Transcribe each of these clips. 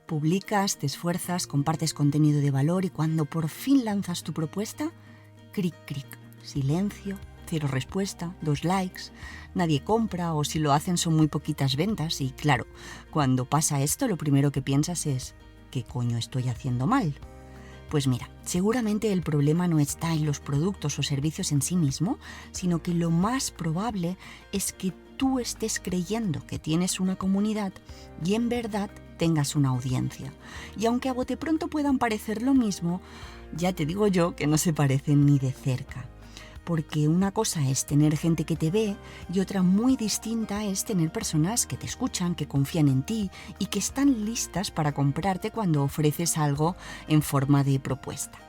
publicas, te esfuerzas, compartes contenido de valor y cuando por fin lanzas tu propuesta, cric, cric, silencio, 0 respuesta, 2 likes, nadie compra o si lo hacen son muy poquitas ventas y claro, cuando pasa esto lo primero que piensas es ¿qué coño estoy haciendo mal? Pues mira, seguramente el problema no está en los productos o servicios en sí mismo, sino que lo más probable es que tú estés creyendo que tienes una comunidad y en verdad tengas una audiencia. Y aunque a bote pronto puedan parecer lo mismo, ya te digo yo que no se parecen ni de cerca. Porque una cosa es tener gente que te ve y otra muy distinta es tener personas que te escuchan, que confían en ti y que están listas para comprarte cuando ofreces algo en forma de propuesta.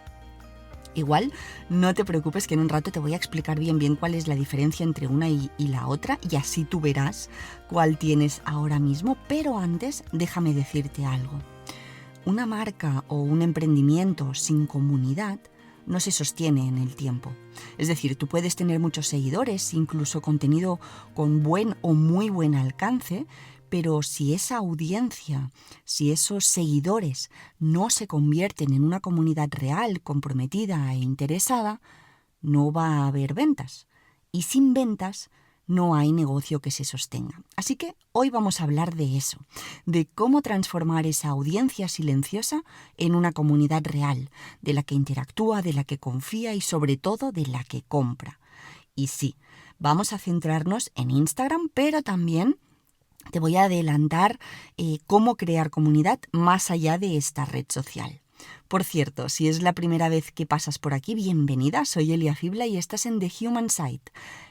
Igual, no te preocupes que en un rato te voy a explicar bien cuál es la diferencia entre una y la otra y así tú verás cuál tienes ahora mismo, pero antes déjame decirte algo. Una marca o un emprendimiento sin comunidad no se sostiene en el tiempo. Es decir, tú puedes tener muchos seguidores, incluso contenido con buen o muy buen alcance, pero si esa audiencia, si esos seguidores no se convierten en una comunidad real, comprometida e interesada, no va a haber ventas. Y sin ventas no hay negocio que se sostenga. Así que hoy vamos a hablar de eso, de cómo transformar esa audiencia silenciosa en una comunidad real, de la que interactúa, de la que confía y sobre todo de la que compra. Y sí, vamos a centrarnos en Instagram, pero también te voy a adelantar cómo crear comunidad más allá de esta red social. Por cierto, si es la primera vez que pasas por aquí, bienvenida, soy Elia Fibla y estás en The Human Side,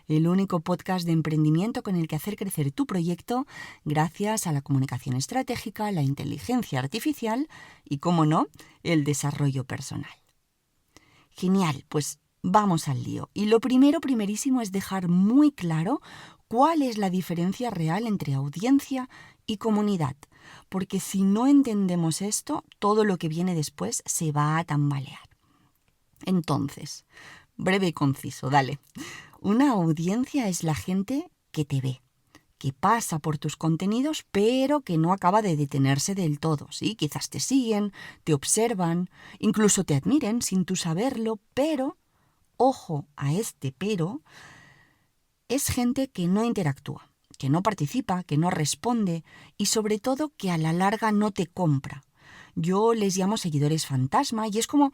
el único podcast de emprendimiento con el que hacer crecer tu proyecto gracias a la comunicación estratégica, la inteligencia artificial y, cómo no, el desarrollo personal. Genial, pues vamos al lío. Y lo primerísimo es dejar muy claro cuál es la diferencia real entre audiencia y comunidad. Porque si no entendemos esto, todo lo que viene después se va a tambalear. Entonces, breve y conciso, dale. Una audiencia es la gente que te ve, que pasa por tus contenidos, pero que no acaba de detenerse del todo, ¿sí? Quizás te siguen, te observan, incluso te admiren sin tú saberlo, pero, ojo a este pero, es gente que no interactúa, que no participa, que no responde y sobre todo que a la larga no te compra. Yo les llamo seguidores fantasma y es como,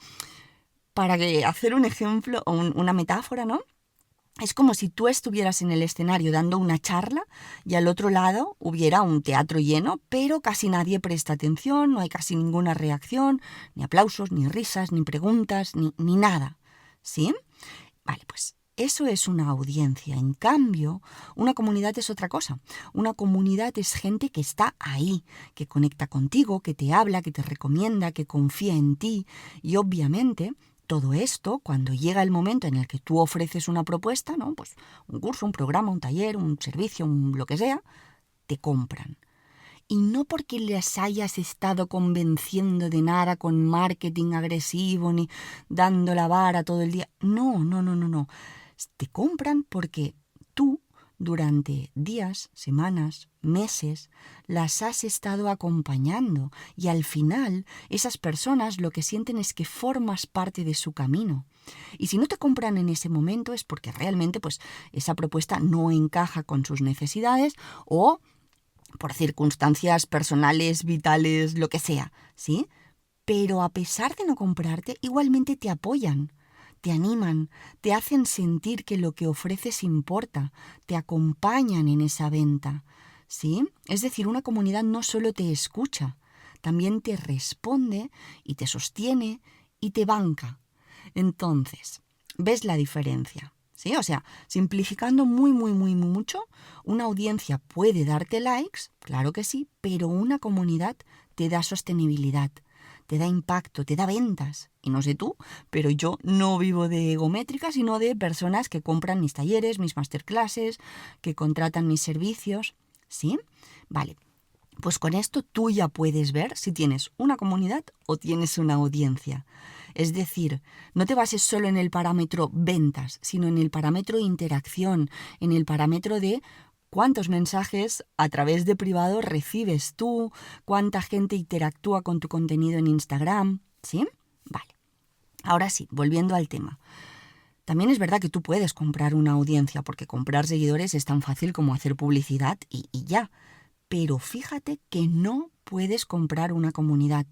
para hacer un ejemplo o una metáfora, ¿no? Es como si tú estuvieras en el escenario dando una charla y al otro lado hubiera un teatro lleno, pero casi nadie presta atención, no hay casi ninguna reacción, ni aplausos, ni risas, ni preguntas, ni nada. ¿Sí? Vale, pues eso es una audiencia. En cambio, una comunidad es otra cosa. Una comunidad es gente que está ahí, que conecta contigo, que te habla, que te recomienda, que confía en ti y obviamente todo esto, cuando llega el momento en el que tú ofreces una propuesta, ¿no? Pues un curso, un programa, un taller, un servicio, lo que sea, te compran. Y no porque les hayas estado convenciendo de nada con marketing agresivo ni dando la vara todo el día. No. Te compran porque tú durante días, semanas, meses, las has estado acompañando y al final esas personas lo que sienten es que formas parte de su camino. Y si no te compran en ese momento es porque realmente pues, esa propuesta no encaja con sus necesidades o por circunstancias personales, vitales, lo que sea, ¿sí? Pero a pesar de no comprarte, igualmente te apoyan. Te animan, te hacen sentir que lo que ofreces importa, te acompañan en esa venta, ¿sí? Es decir, una comunidad no solo te escucha, también te responde y te sostiene y te banca. Entonces, ¿ves la diferencia? ¿Sí? O sea, simplificando muy mucho, una audiencia puede darte likes, claro que sí, pero una comunidad te da sostenibilidad, te da impacto, te da ventas. Y no sé tú, pero yo no vivo de egométrica, sino de personas que compran mis talleres, mis masterclasses, que contratan mis servicios. ¿Sí? Vale. Pues con esto tú ya puedes ver si tienes una comunidad o tienes una audiencia. Es decir, no te bases solo en el parámetro ventas, sino en el parámetro interacción, en el parámetro de cuántos mensajes a través de privado recibes tú, cuánta gente interactúa con tu contenido en Instagram, ¿sí? Vale. Ahora sí, volviendo al tema. También es verdad que tú puedes comprar una audiencia, porque comprar seguidores es tan fácil como hacer publicidad y ya. Pero fíjate que no puedes comprar una comunidad.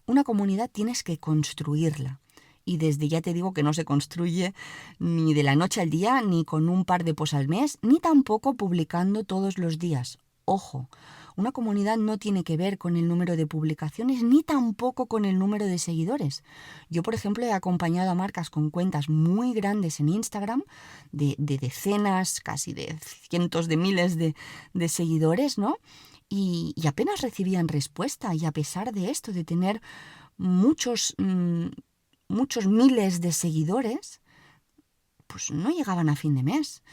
Una comunidad tienes que construirla. Y desde ya te digo que no se construye ni de la noche al día, ni con un par de posts al mes, ni tampoco publicando todos los días. Ojo, una comunidad no tiene que ver con el número de publicaciones, ni tampoco con el número de seguidores. Yo, por ejemplo, he acompañado a marcas con cuentas muy grandes en Instagram, de decenas, casi de cientos de miles de seguidores, ¿no? Y apenas recibían respuesta, y a pesar de esto, de tener muchos miles de seguidores, pues no llegaban a fin de mes.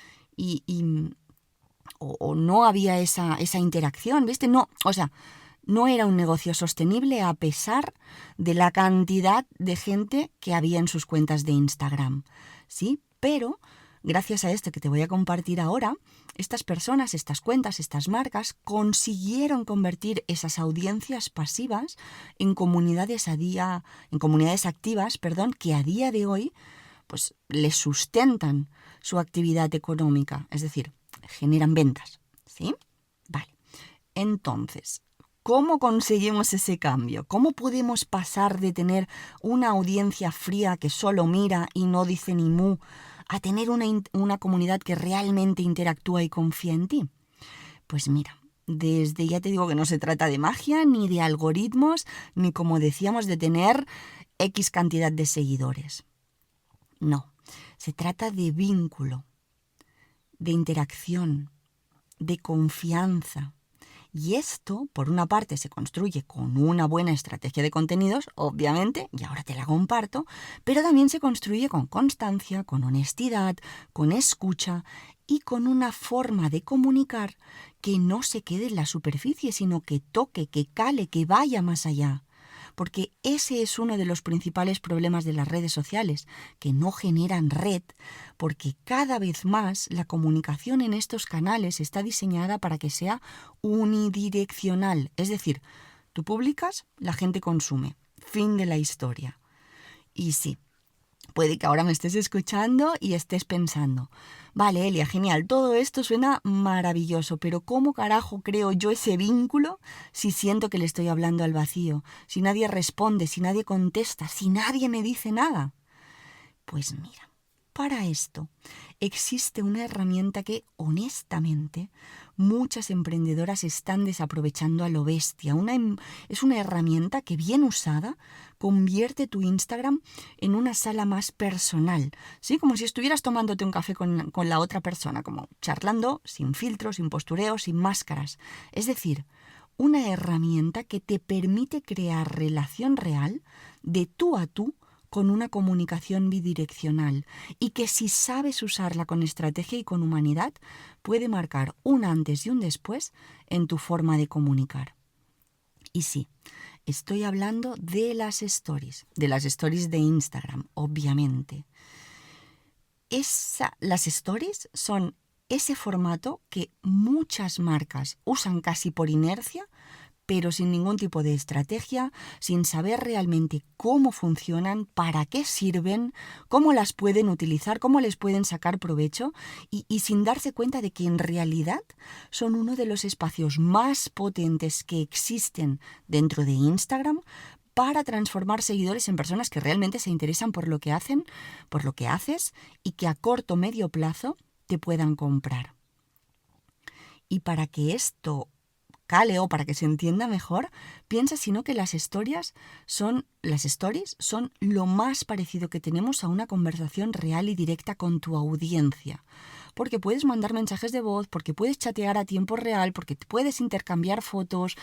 O no había esa interacción, ¿viste? No, o sea, no era un negocio sostenible a pesar de la cantidad de gente que había en sus cuentas de Instagram, ¿sí? Pero gracias a esto que te voy a compartir ahora, estas personas, estas cuentas, estas marcas consiguieron convertir esas audiencias pasivas en comunidades activas, que a día de hoy pues les sustentan su actividad económica, es decir, generan ventas, ¿sí? Vale. Entonces, ¿cómo conseguimos ese cambio? ¿Cómo podemos pasar de tener una audiencia fría que solo mira y no dice ni mu a tener una comunidad que realmente interactúa y confía en ti? Pues mira, desde ya te digo que no se trata de magia, ni de algoritmos, ni como decíamos de tener X cantidad de seguidores. No, se trata de vínculo, de interacción, de confianza. Y esto, por una parte, se construye con una buena estrategia de contenidos, obviamente, y ahora te la comparto, pero también se construye con constancia, con honestidad, con escucha y con una forma de comunicar que no se quede en la superficie, sino que toque, que cale, que vaya más allá. Porque ese es uno de los principales problemas de las redes sociales, que no generan red, porque cada vez más la comunicación en estos canales está diseñada para que sea unidireccional. Es decir, tú publicas, la gente consume. Fin de la historia. Y sí, puede que ahora me estés escuchando y estés pensando, vale, Elia, genial, todo esto suena maravilloso, pero ¿cómo carajo creo yo ese vínculo si siento que le estoy hablando al vacío? Si nadie responde, si nadie contesta, si nadie me dice nada. Pues mira, para esto existe una herramienta que, honestamente, muchas emprendedoras están desaprovechando a lo bestia. Es una herramienta que, bien usada, convierte tu Instagram en una sala más personal, ¿sí? Como si estuvieras tomándote un café con la otra persona, como charlando, sin filtros, sin postureo, sin máscaras. Es decir, una herramienta que te permite crear relación real de tú a tú con una comunicación bidireccional y que si sabes usarla con estrategia y con humanidad, puede marcar un antes y un después en tu forma de comunicar. Y sí, estoy hablando de las stories de Instagram, obviamente. Las stories son ese formato que muchas marcas usan casi por inercia, pero sin ningún tipo de estrategia, sin saber realmente cómo funcionan, para qué sirven, cómo las pueden utilizar, cómo les pueden sacar provecho y sin darse cuenta de que en realidad son uno de los espacios más potentes que existen dentro de Instagram para transformar seguidores en personas que realmente se interesan por lo que hacen, por lo que haces y que a corto o medio plazo te puedan comprar. Y para que esto cale o para que se entienda mejor, piensa sino que las stories son lo más parecido que tenemos a una conversación real y directa con tu audiencia. Porque puedes mandar mensajes de voz, porque puedes chatear a tiempo real, porque puedes intercambiar fotos,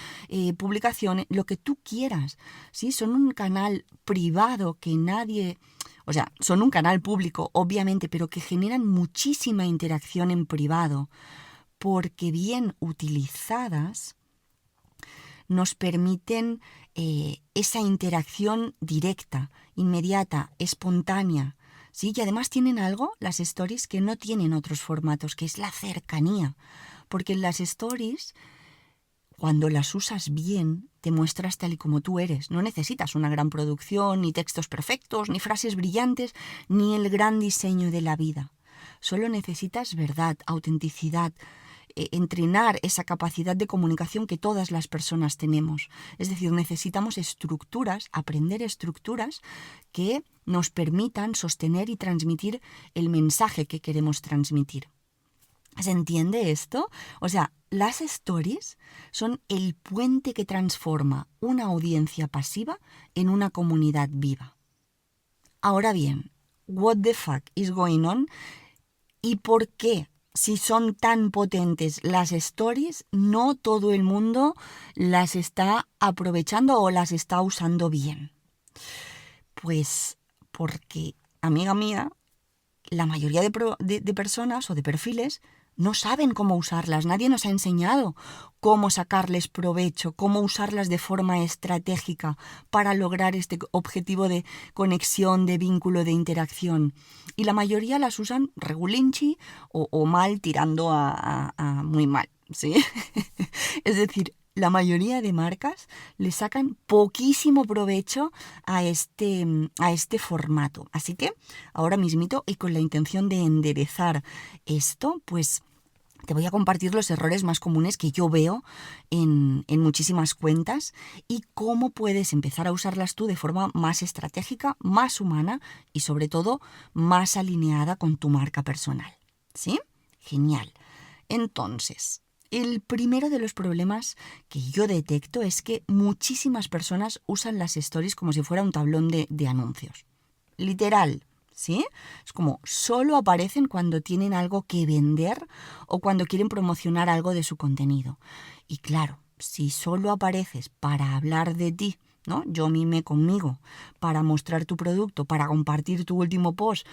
publicaciones, lo que tú quieras. ¿Sí? Son un canal privado que son un canal público, obviamente, pero que generan muchísima interacción en privado, porque bien utilizadas nos permiten esa interacción directa, inmediata, espontánea, ¿sí? Y además tienen algo, las stories, que no tienen otros formatos, que es la cercanía. Porque en las stories, cuando las usas bien, te muestras tal y como tú eres. No necesitas una gran producción, ni textos perfectos, ni frases brillantes, ni el gran diseño de la vida. Solo necesitas verdad, autenticidad, entrenar esa capacidad de comunicación que todas las personas tenemos. Es decir, necesitamos estructuras, aprender estructuras que nos permitan sostener y transmitir el mensaje que queremos transmitir. ¿Se entiende esto? O sea, las stories son el puente que transforma una audiencia pasiva en una comunidad viva. Ahora bien, what the fuck is going on? ¿Y por qué, si son tan potentes las stories, no todo el mundo las está aprovechando o las está usando bien? Pues porque, amiga mía, la mayoría de personas o de perfiles no saben cómo usarlas. Nadie nos ha enseñado cómo sacarles provecho, cómo usarlas de forma estratégica para lograr este objetivo de conexión, de vínculo, de interacción. Y la mayoría las usan regulinchi o mal, tirando a muy mal, ¿sí? Es decir, la mayoría de marcas le sacan poquísimo provecho a este formato. Así que ahora mismito, y con la intención de enderezar esto, pues te voy a compartir los errores más comunes que yo veo en muchísimas cuentas y cómo puedes empezar a usarlas tú de forma más estratégica, más humana y sobre todo más alineada con tu marca personal. ¿Sí? Genial. Entonces, el primero de los problemas que yo detecto es que muchísimas personas usan las stories como si fuera un tablón de anuncios. Literal, ¿sí? Es como solo aparecen cuando tienen algo que vender o cuando quieren promocionar algo de su contenido. Y claro, si solo apareces para hablar de ti, ¿no? Yo mime conmigo, para mostrar tu producto, para compartir tu último post,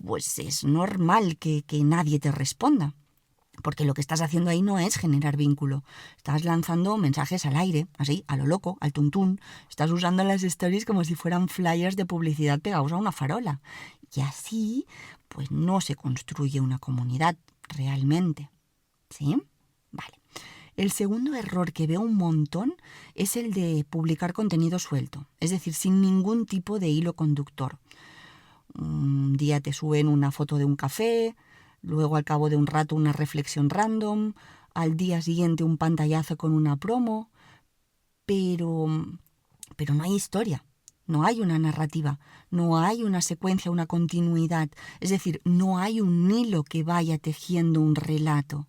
pues es normal que nadie te responda. Porque lo que estás haciendo ahí no es generar vínculo. Estás lanzando mensajes al aire, así, a lo loco, al tuntún. Estás usando las stories como si fueran flyers de publicidad pegados a una farola. Y así, pues no se construye una comunidad realmente. ¿Sí? Vale. El segundo error que veo un montón es el de publicar contenido suelto. Es decir, sin ningún tipo de hilo conductor. Un día te suben una foto de un café, luego al cabo de un rato una reflexión random, al día siguiente un pantallazo con una promo, pero no hay historia, no hay una narrativa, no hay una secuencia, una continuidad, es decir, no hay un hilo que vaya tejiendo un relato.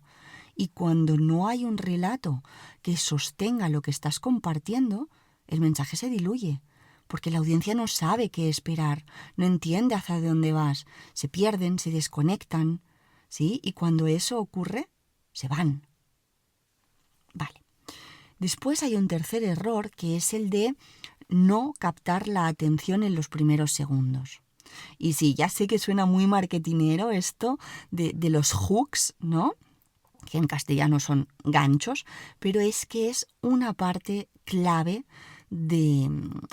Y cuando no hay un relato que sostenga lo que estás compartiendo, el mensaje se diluye. Porque la audiencia no sabe qué esperar, no entiende hacia dónde vas, se pierden, se desconectan, ¿sí? Y cuando eso ocurre, se van. Vale. Después hay un tercer error que es el de no captar la atención en los primeros segundos. Y sí, ya sé que suena muy marketinero esto de los hooks, ¿no? Que en castellano son ganchos, pero es que es una parte clave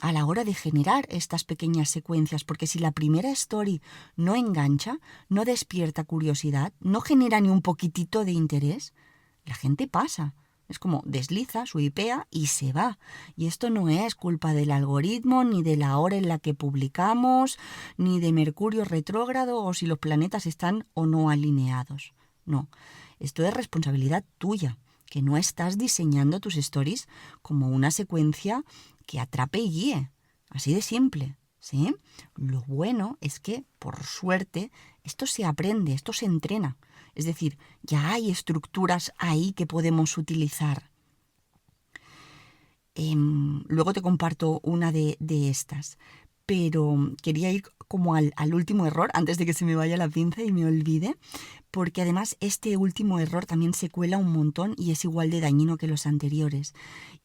a la hora de generar estas pequeñas secuencias, porque si la primera story no engancha, no despierta curiosidad, no genera ni un poquitito de interés, la gente pasa. Es como desliza, swipea y se va. Y esto no es culpa del algoritmo, ni de la hora en la que publicamos, ni de Mercurio retrógrado o si los planetas están o no alineados. No, esto es responsabilidad tuya, que no estás diseñando tus stories como una secuencia que atrape y guíe. Así de simple, ¿sí? Lo bueno es que, por suerte, esto se aprende, esto se entrena. Es decir, ya hay estructuras ahí que podemos utilizar. Luego te comparto una de estas, pero quería ir como al último error antes de que se me vaya la pinza y me olvide, porque además este último error también se cuela un montón y es igual de dañino que los anteriores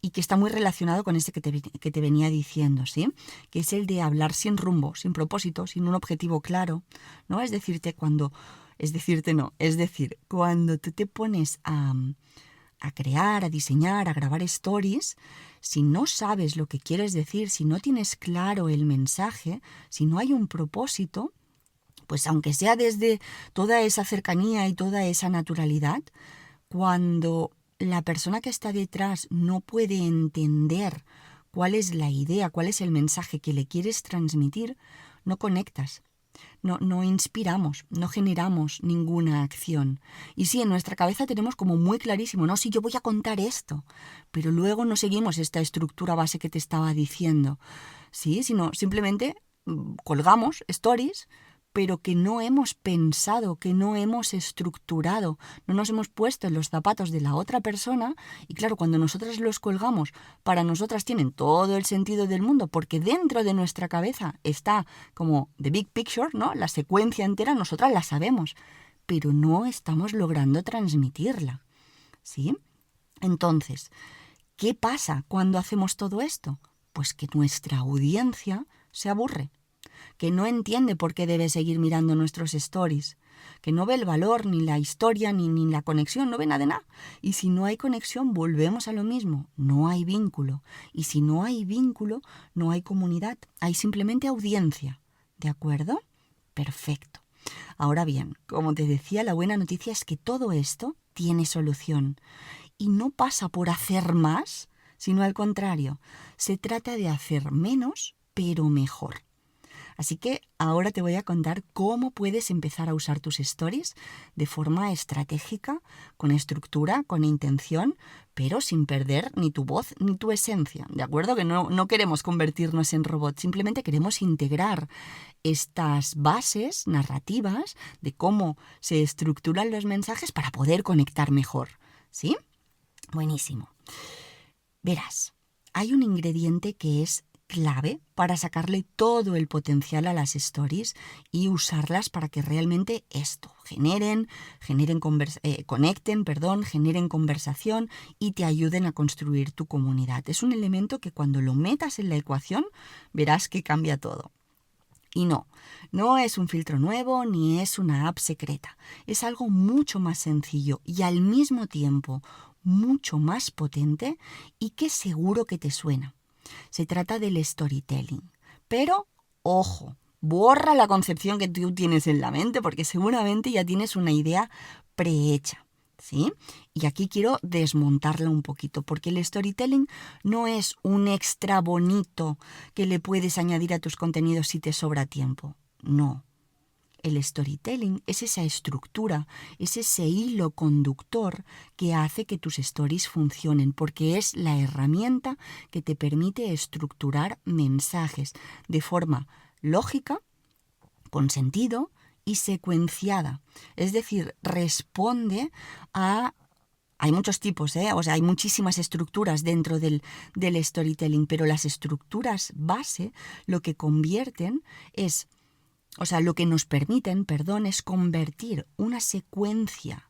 y que está muy relacionado con este que te venía diciendo, ¿sí? Que es el de hablar sin rumbo, sin propósito, sin un objetivo claro, ¿no? Es decir, cuando tú te pones a crear, a diseñar, a grabar stories, si no sabes lo que quieres decir, si no tienes claro el mensaje, si no hay un propósito, pues aunque sea desde toda esa cercanía y toda esa naturalidad, cuando la persona que está detrás no puede entender cuál es la idea, cuál es el mensaje que le quieres transmitir, no conectas. No inspiramos, no generamos ninguna acción. Y sí, en nuestra cabeza tenemos como muy clarísimo, no, sí, yo voy a contar esto, pero luego no seguimos esta estructura base que te estaba diciendo, sí, sino simplemente colgamos stories, pero que no hemos pensado, que no hemos estructurado, no nos hemos puesto en los zapatos de la otra persona. Y claro, cuando nosotras los colgamos, para nosotras tienen todo el sentido del mundo, porque dentro de nuestra cabeza está como the big picture, ¿no? La secuencia entera, nosotras la sabemos, pero no estamos logrando transmitirla, ¿sí? Entonces, ¿qué pasa cuando hacemos todo esto? Pues que nuestra audiencia se aburre, que no entiende por qué debe seguir mirando nuestros stories, que no ve el valor, ni la historia, ni la conexión, no ve nada de nada. Y si no hay conexión, volvemos a lo mismo, no hay vínculo. Y si no hay vínculo, no hay comunidad, hay simplemente audiencia. ¿De acuerdo? Perfecto. Ahora bien, como te decía, la buena noticia es que todo esto tiene solución. Y no pasa por hacer más, sino al contrario, se trata de hacer menos, pero mejor. Así que ahora te voy a contar cómo puedes empezar a usar tus stories de forma estratégica, con estructura, con intención, pero sin perder ni tu voz ni tu esencia. ¿De acuerdo? Que no queremos convertirnos en robots, simplemente queremos integrar estas bases narrativas de cómo se estructuran los mensajes para poder conectar mejor. ¿Sí? Buenísimo. Verás, hay un ingrediente que es clave para sacarle todo el potencial a las stories y usarlas para que realmente conecten, generen conversación y te ayuden a construir tu comunidad. Es un elemento que cuando lo metas en la ecuación verás que cambia todo. Y no es un filtro nuevo ni es una app secreta. Es algo mucho más sencillo y al mismo tiempo mucho más potente y que seguro que te suena. Se trata del storytelling. Pero, ojo, borra la concepción que tú tienes en la mente porque seguramente ya tienes una idea prehecha, ¿sí? Y aquí quiero desmontarla un poquito porque el storytelling no es un extra bonito que le puedes añadir a tus contenidos si te sobra tiempo. No. El storytelling es esa estructura, es ese hilo conductor que hace que tus stories funcionen, porque es la herramienta que te permite estructurar mensajes de forma lógica, con sentido y secuenciada. Es decir, responde a... Hay muchos tipos, hay muchísimas estructuras dentro del storytelling, pero las estructuras base lo que convierten es... lo que nos permiten, es convertir una secuencia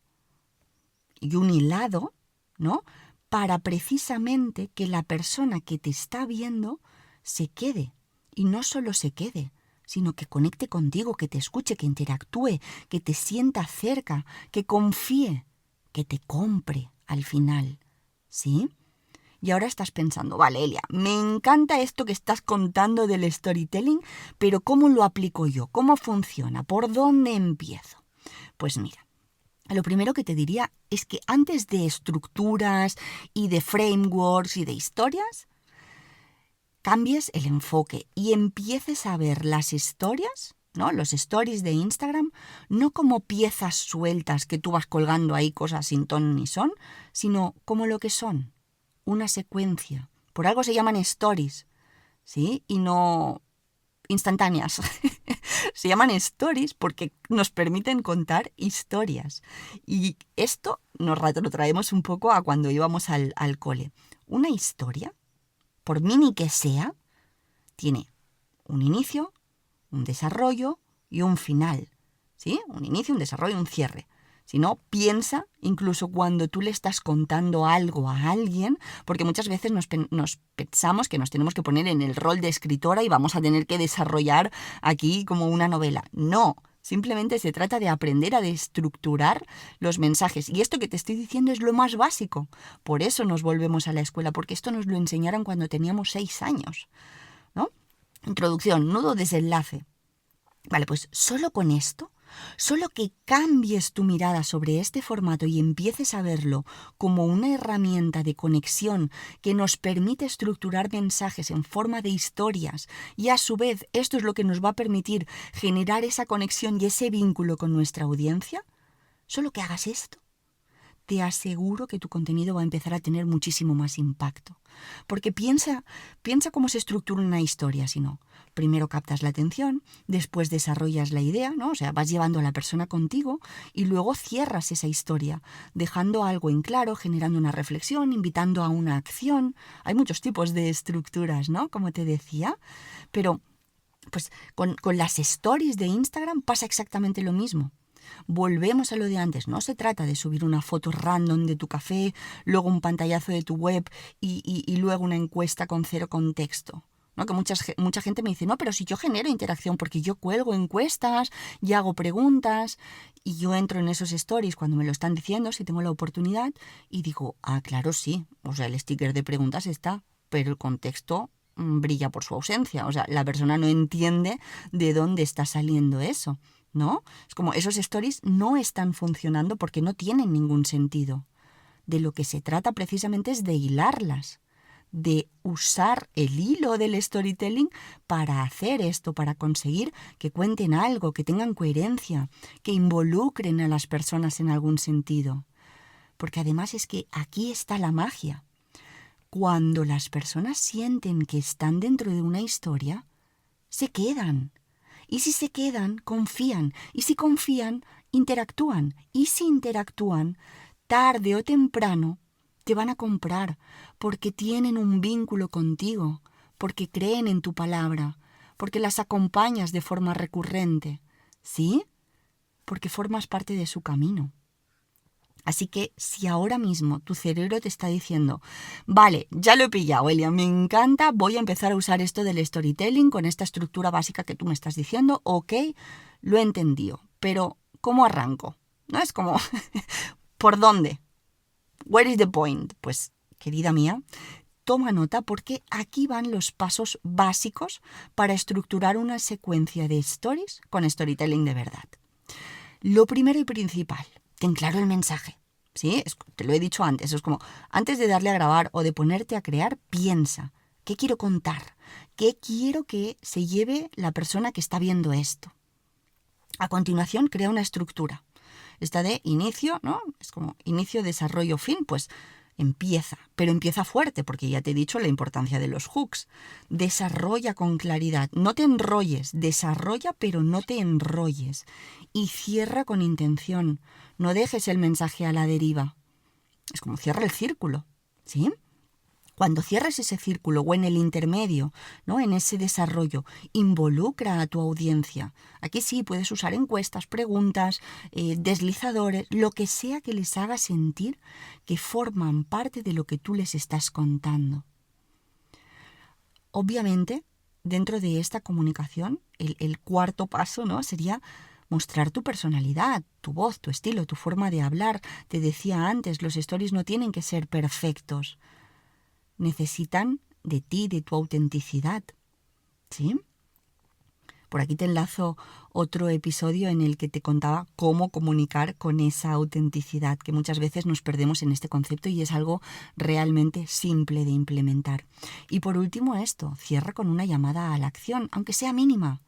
y un hilado, ¿no? Para precisamente que la persona que te está viendo se quede. Y no solo se quede, sino que conecte contigo, que te escuche, que interactúe, que te sienta cerca, que confíe, que te compre al final, ¿sí? Y ahora estás pensando, vale, Elia, me encanta esto que estás contando del storytelling, pero ¿cómo lo aplico yo? ¿Cómo funciona? ¿Por dónde empiezo? Pues mira, lo primero que te diría es que antes de estructuras y de frameworks y de historias, cambies el enfoque y empieces a ver las historias, ¿no? Los stories de Instagram, no como piezas sueltas que tú vas colgando ahí cosas sin ton ni son, sino como lo que son. Una secuencia. Por algo se llaman stories, ¿sí? Y no instantáneas. Se llaman stories porque nos permiten contar historias. Y esto nos lo traemos un poco a cuando íbamos al cole. Una historia, por mini que sea, tiene un inicio, un desarrollo y un final, ¿sí? Un inicio, un desarrollo y un cierre. Si no, piensa incluso cuando tú le estás contando algo a alguien, porque muchas veces nos pensamos que nos tenemos que poner en el rol de escritora y vamos a tener que desarrollar aquí como una novela. No, simplemente se trata de aprender a estructurar los mensajes. Y esto que te estoy diciendo es lo más básico. Por eso nos volvemos a la escuela, porque esto nos lo enseñaron cuando teníamos 6 años, ¿no? Introducción, nudo, desenlace. Vale, pues solo con esto Solo que cambies tu mirada sobre este formato y empieces a verlo como una herramienta de conexión que nos permite estructurar mensajes en forma de historias y a su vez esto es lo que nos va a permitir generar esa conexión y ese vínculo con nuestra audiencia, solo que hagas esto, te aseguro que tu contenido va a empezar a tener muchísimo más impacto. Porque piensa cómo se estructura una historia, si no. Primero captas la atención, después desarrollas la idea, ¿no? O sea, vas llevando a la persona contigo y luego cierras esa historia, dejando algo en claro, generando una reflexión, invitando a una acción. Hay muchos tipos de estructuras, ¿no? Como te decía, pero pues con las stories de Instagram pasa exactamente lo mismo. Volvemos a lo de antes, no se trata de subir una foto random de tu café, luego un pantallazo de tu web y luego una encuesta con cero contexto. ¿No? Que mucha gente me dice, no, pero si yo genero interacción porque yo cuelgo encuestas y hago preguntas y yo entro en esos stories cuando me lo están diciendo, si tengo la oportunidad, y digo, claro, sí, o sea, el sticker de preguntas está, pero el contexto brilla por su ausencia, o sea, la persona no entiende de dónde está saliendo eso, ¿no? Es como esos stories no están funcionando porque no tienen ningún sentido. De lo que se trata precisamente es de hilarlas, de usar el hilo del storytelling para hacer esto, para conseguir que cuenten algo, que tengan coherencia, que involucren a las personas en algún sentido. Porque además es que aquí está la magia. Cuando las personas sienten que están dentro de una historia, se quedan. Y si se quedan, confían. Y si confían, interactúan. Y si interactúan, tarde o temprano, te van a comprar porque tienen un vínculo contigo, porque creen en tu palabra, porque las acompañas de forma recurrente. ¿Sí? Porque formas parte de su camino. Así que si ahora mismo tu cerebro te está diciendo, vale, ya lo he pillado, Elia, me encanta, voy a empezar a usar esto del storytelling con esta estructura básica que tú me estás diciendo, ok, lo he entendido, pero ¿cómo arranco? ¿No? Es como, ¿por dónde? Where is the point? Pues, querida mía, toma nota porque aquí van los pasos básicos para estructurar una secuencia de stories con storytelling de verdad. Lo primero y principal, ten claro el mensaje. ¿Sí? Te lo he dicho antes, es como antes de darle a grabar o de ponerte a crear, piensa, ¿qué quiero contar? ¿Qué quiero que se lleve la persona que está viendo esto? A continuación, crea una estructura. Esta de inicio, ¿no? Es como inicio, desarrollo, fin, pues empieza, pero empieza fuerte, porque ya te he dicho la importancia de los hooks. Desarrolla con claridad, no te enrolles, desarrolla pero no te enrolles. Y cierra con intención, no dejes el mensaje a la deriva. Es como cierra el círculo, ¿sí? Cuando cierres ese círculo o en el intermedio, ¿no? En ese desarrollo, involucra a tu audiencia. Aquí sí puedes usar encuestas, preguntas, deslizadores, lo que sea que les haga sentir que forman parte de lo que tú les estás contando. Obviamente, dentro de esta comunicación, el cuarto paso, ¿no? Sería mostrar tu personalidad, tu voz, tu estilo, tu forma de hablar. Te decía antes, los stories no tienen que ser perfectos. Necesitan de ti, de tu autenticidad, ¿sí? Por aquí te enlazo otro episodio en el que te contaba cómo comunicar con esa autenticidad, que muchas veces nos perdemos en este concepto y es algo realmente simple de implementar. Y por último esto, cierra con una llamada a la acción, aunque sea mínima.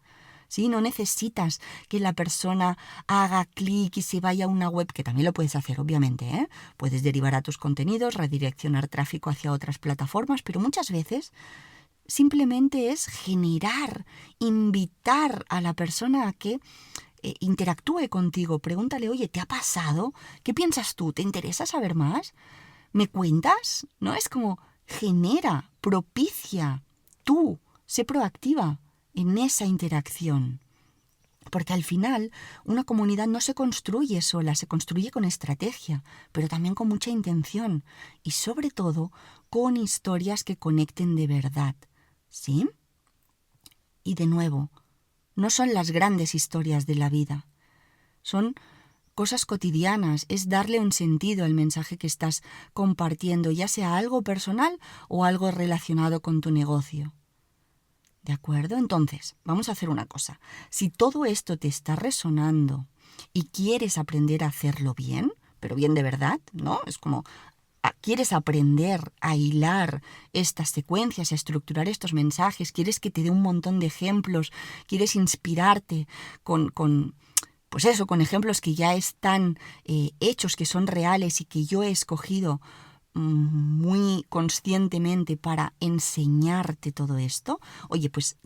¿Sí? No necesitas que la persona haga clic y se vaya a una web, que también lo puedes hacer, obviamente, ¿eh? Puedes derivar a tus contenidos, redireccionar tráfico hacia otras plataformas, pero muchas veces simplemente es generar, invitar a la persona a que interactúe contigo. Pregúntale, oye, ¿te ha pasado? ¿Qué piensas tú? ¿Te interesa saber más? ¿Me cuentas? ¿No? Es como genera, propicia, tú, sé proactiva en esa interacción. Porque al final una comunidad no se construye sola, se construye con estrategia, pero también con mucha intención y sobre todo con historias que conecten de verdad. ¿Sí? Y de nuevo, no son las grandes historias de la vida, son cosas cotidianas, es darle un sentido al mensaje que estás compartiendo, ya sea algo personal o algo relacionado con tu negocio. ¿De acuerdo? Entonces, vamos a hacer una cosa. Si todo esto te está resonando y quieres aprender a hacerlo bien, pero bien de verdad, ¿no? Es como, quieres aprender a hilar estas secuencias, a estructurar estos mensajes, quieres que te dé un montón de ejemplos, quieres inspirarte pues eso, con ejemplos que ya están hechos, que son reales y que yo he escogido muy conscientemente para enseñarte todo esto. Oye, pues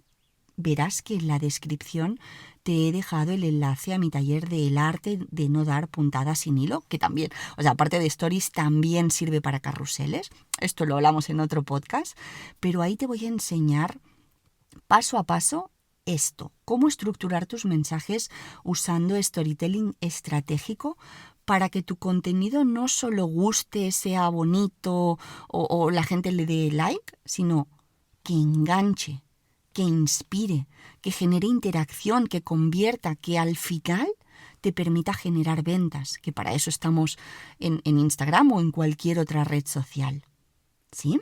verás que en la descripción te he dejado el enlace a mi taller de El arte de no dar puntadas sin hilo, que también, o sea, aparte de stories, también sirve para carruseles. Esto lo hablamos en otro podcast, pero ahí te voy a enseñar paso a paso esto, cómo estructurar tus mensajes usando storytelling estratégico para que tu contenido no solo guste, sea bonito o la gente le dé like, sino que enganche, que inspire, que genere interacción, que convierta, que al final te permita generar ventas, que para eso estamos en Instagram o en cualquier otra red social. ¿Sí?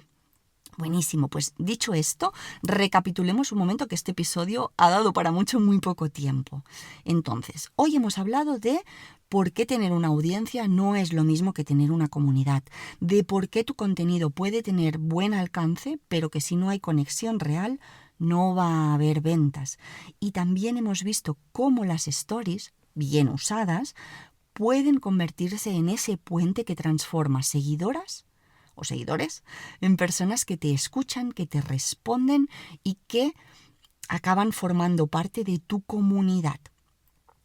Buenísimo, pues dicho esto, recapitulemos un momento que este episodio ha dado para mucho en muy poco tiempo. Entonces, hoy hemos hablado de por qué tener una audiencia no es lo mismo que tener una comunidad, de por qué tu contenido puede tener buen alcance, pero que si no hay conexión real, no va a haber ventas. Y también hemos visto cómo las stories, bien usadas, pueden convertirse en ese puente que transforma seguidoras o seguidores en personas que te escuchan, que te responden y que acaban formando parte de tu comunidad.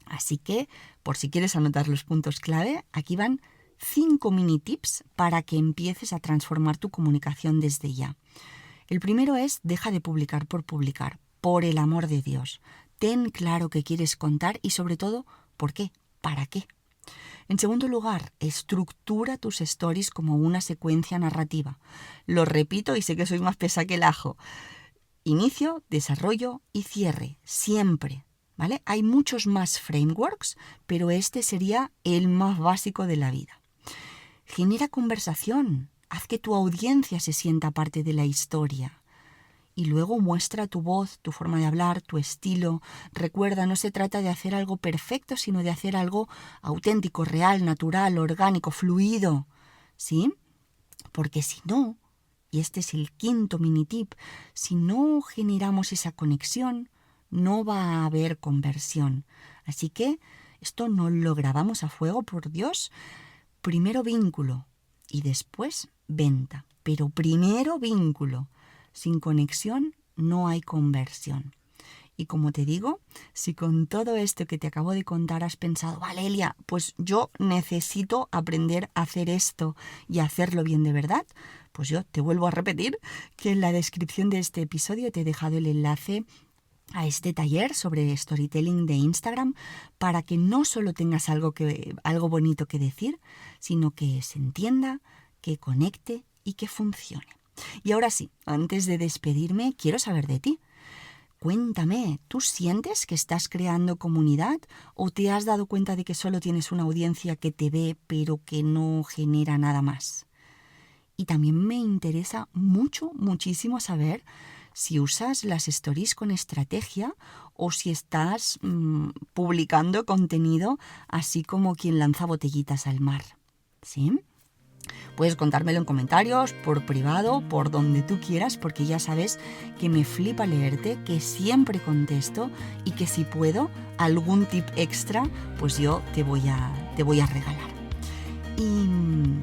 Así que, por si quieres anotar los puntos clave, aquí van 5 mini tips para que empieces a transformar tu comunicación desde ya. El primero es, deja de publicar, por el amor de Dios. Ten claro qué quieres contar y sobre todo, ¿por qué? ¿Para qué? En segundo lugar, estructura tus stories como una secuencia narrativa. Lo repito y sé que sois más pesa que el ajo. Inicio, desarrollo y cierre, siempre, ¿vale? Hay muchos más frameworks, pero este sería el más básico de la vida. Genera conversación, haz que tu audiencia se sienta parte de la historia. Y luego muestra tu voz, tu forma de hablar, tu estilo. Recuerda, no se trata de hacer algo perfecto, sino de hacer algo auténtico, real, natural, orgánico, fluido. ¿Sí? Porque si no, y este es el quinto mini tip, si no generamos esa conexión, no va a haber conversión. Así que esto no lo grabamos a fuego, por Dios. Primero vínculo y después venta. Pero primero vínculo. Sin conexión no hay conversión. Y como te digo, si con todo esto que te acabo de contar has pensado, vale, Elia, pues yo necesito aprender a hacer esto y hacerlo bien de verdad, pues yo te vuelvo a repetir que en la descripción de este episodio te he dejado el enlace a este taller sobre storytelling de Instagram para que no solo tengas algo bonito que decir, sino que se entienda, que conecte y que funcione. Y ahora sí, antes de despedirme, quiero saber de ti. Cuéntame, ¿tú sientes que estás creando comunidad o te has dado cuenta de que solo tienes una audiencia que te ve pero que no genera nada más? Y también me interesa muchísimo saber si usas las stories con estrategia o si estás publicando contenido así como quien lanza botellitas al mar. ¿Sí? Puedes contármelo en comentarios, por privado, por donde tú quieras, porque ya sabes que me flipa leerte, que siempre contesto y que si puedo, algún tip extra, pues yo te voy a regalar. Y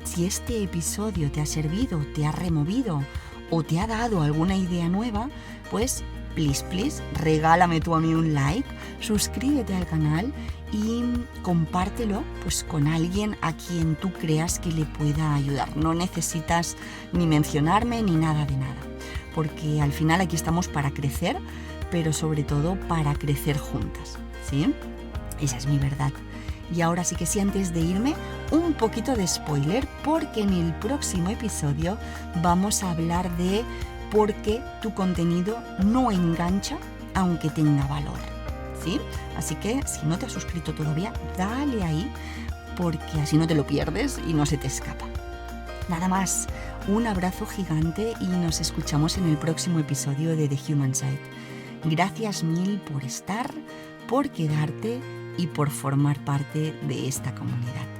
si este episodio te ha servido, te ha removido o te ha dado alguna idea nueva, pues please, regálame tú a mí un like, suscríbete al canal y compártelo pues con alguien a quien tú creas que le pueda ayudar. No necesitas ni mencionarme ni nada de nada, porque al final aquí estamos para crecer, pero sobre todo para crecer juntas, ¿sí? Esa es mi verdad. Y ahora sí que sí, antes de irme, un poquito de spoiler, porque en el próximo episodio vamos a hablar de por qué tu contenido no engancha aunque tenga valor. ¿Sí? Así que si no te has suscrito todavía, dale ahí, porque así no te lo pierdes y no se te escapa. Nada más, un abrazo gigante y nos escuchamos en el próximo episodio de The Human Side. Gracias mil por estar, por quedarte y por formar parte de esta comunidad.